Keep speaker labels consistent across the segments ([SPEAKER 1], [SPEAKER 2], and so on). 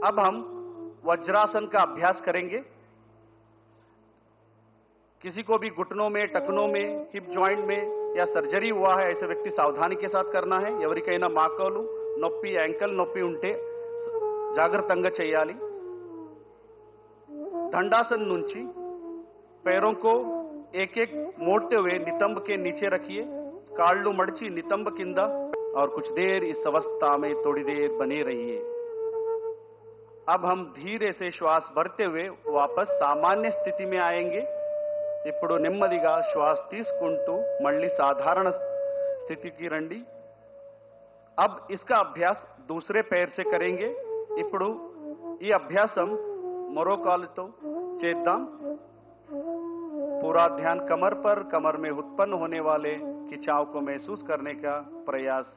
[SPEAKER 1] अब हम वज्रासन का अभ्यास करेंगे। किसी को भी घुटनों में, टखनों में, हिप जॉइंट में या सर्जरी हुआ है ऐसे व्यक्ति सावधानी के साथ करना है। ఎవరికైనా మాకలు నొప్పి, యాంకల్ నొప్పి ఉంటే జాగ్రత్తగా చేయాలి। दंडासन नुंची पैरों को एक एक मोड़ते हुए नितंब के नीचे रखिए। काళ్ళు मड़ची नितंब किंदा और कुछ देर इस अवस्था में थोड़ी देर बने रहिए। अब हम धीरे से श्वास भरते हुए वापस सामान्य स्थिति में आएंगे। ఇప్పుడు నెమ్మదిగా శ్వాస తీసుకుంటూ మళ్ళీ సాధారణ స్థితికి రండి। अब इसका अभ्यास दूसरे पैर से करेंगे। ఇప్పుడు ఈ అభ్యాసం మరో కాలుతో చేద్దాం। पूरा ध्यान कमर पर, कमर में उत्पन्न होने वाले खिंचाव को महसूस करने का प्रयास।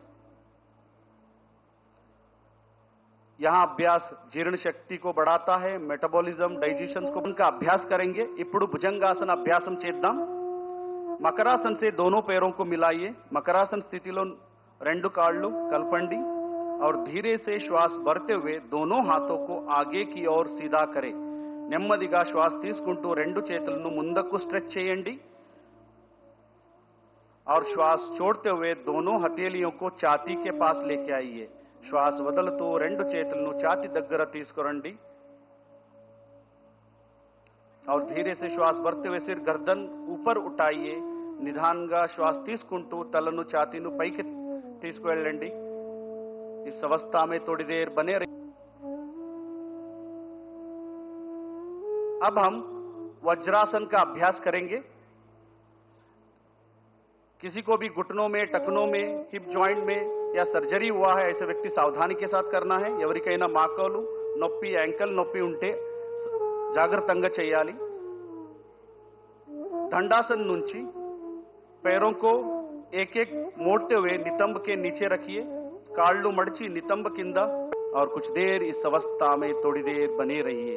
[SPEAKER 1] यहां अभ्यास जीर्ण शक्ति को बढ़ाता है, मेटाबॉलिज्म, डाइजेशन को उनका अभ्यास करेंगे। ఇప్పుడు భుజంగాసన అభ్యాసం చేద్దాం। మకరాసన से दोनों पैरों को मिलाइए। मकरासन स्थितिలో రెండు కాళ్ళు కలపండి और धीरे से श्वास भरते हुए दोनों हाथों को आगे की ओर सीधा करें। నెమ్మదిగా శ్వాస తీసుకుంటూ రెండు చేతులను ముందుకు స్ట్రెచ్ చేయండి और श्वास छोड़ते हुए दोनों हथेलियों को छाती के पास लेके आइए। श्वास వదులుతూ రెండు చేతులను ఛాతీ దగ్గర తీసుకురండి और धीरे से श्वास भरते हुए सिर गर्दन ऊपर उठाइए। నిదానంగా శ్వాస తీసుకుంటూ తలను ఛాతీను పైకి తీసుకువెళ్ళండి। इस अवस्था में थोड़ी देर बने रहिए। अब हम वज्रासन का अभ्यास करेंगे। किसी को भी घुटनों में, टखनों में, हिप जॉइंट में या सर्जरी हुआ है ऐसे व्यक्ति सावधानी के साथ करना है। ఎవరికైనా మాకలు నొప్పి, యాంకల్ నొప్పి ఉంటే జాగ్రత్తగా చేయాలి। दंडासन नुंची पैरों को एक एक मोड़ते हुए नितंब के नीचे रखिए। काళ్ళు मड़ची नितंब किंदा और कुछ देर इस अवस्था में थोड़ी देर बने रहिए।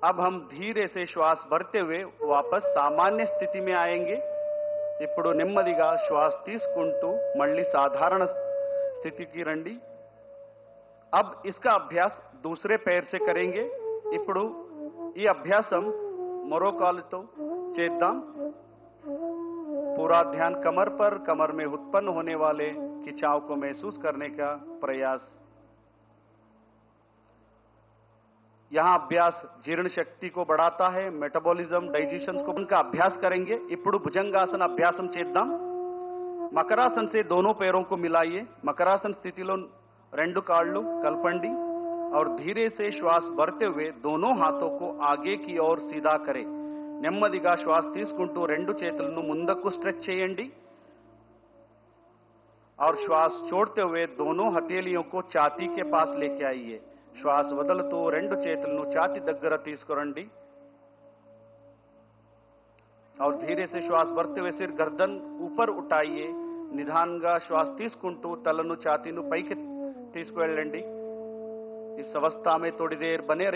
[SPEAKER 1] अब हम धीरे से श्वास भरते हुए वापस सामान्य स्थिति में आएंगे। ఇప్పుడు నెమ్మదిగా శ్వాస తీసుకుంటూ మళ్ళీ సాధారణ స్థితికి రండి। अब इसका अभ्यास दूसरे पैर से करेंगे। ఇప్పుడు ఈ అభ్యాసం మరో కాలుతో చేద్దాం। पूरा ध्यान कमर पर, कमर में उत्पन्न होने वाले खिंचाव को महसूस करने का प्रयास। यहां अभ्यास जीर्ण शक्ति को बढ़ाता है, मेटाबॉलिज्म, डाइजेशन को उनका अभ्यास करेंगे। ఇప్పుడు భుజంగాసన అభ్యాసం చేద్దాం। మకరాసన से दोनों पैरों को मिलाइए। मकरासन स्थितिలో రెండు కాళ్ళు కలపండి और धीरे से श्वास भरते हुए दोनों हाथों को आगे की ओर सीधा करें। నెమ్మదిగా శ్వాస తీసుకుంటూ రెండు చేతులను ముందుకు స్ట్రెచ్ చేయండి और श्वास छोड़ते हुए दोनों हथेलियों को छाती के पास लेके आइए। श्वास వదులుతూ రెండు చేతులను ఛాతీ దగ్గర తీసుకురండి और धीरे से श्वास भरते हुए सिर गर्दन ऊपर उठाइए। నిదానంగా శ్వాస తీసుకుంటూ తలను ఛాతీను పైకి తీసుకువెళ్ళండి। इस अवस्था में थोड़ी देर बने रहिए।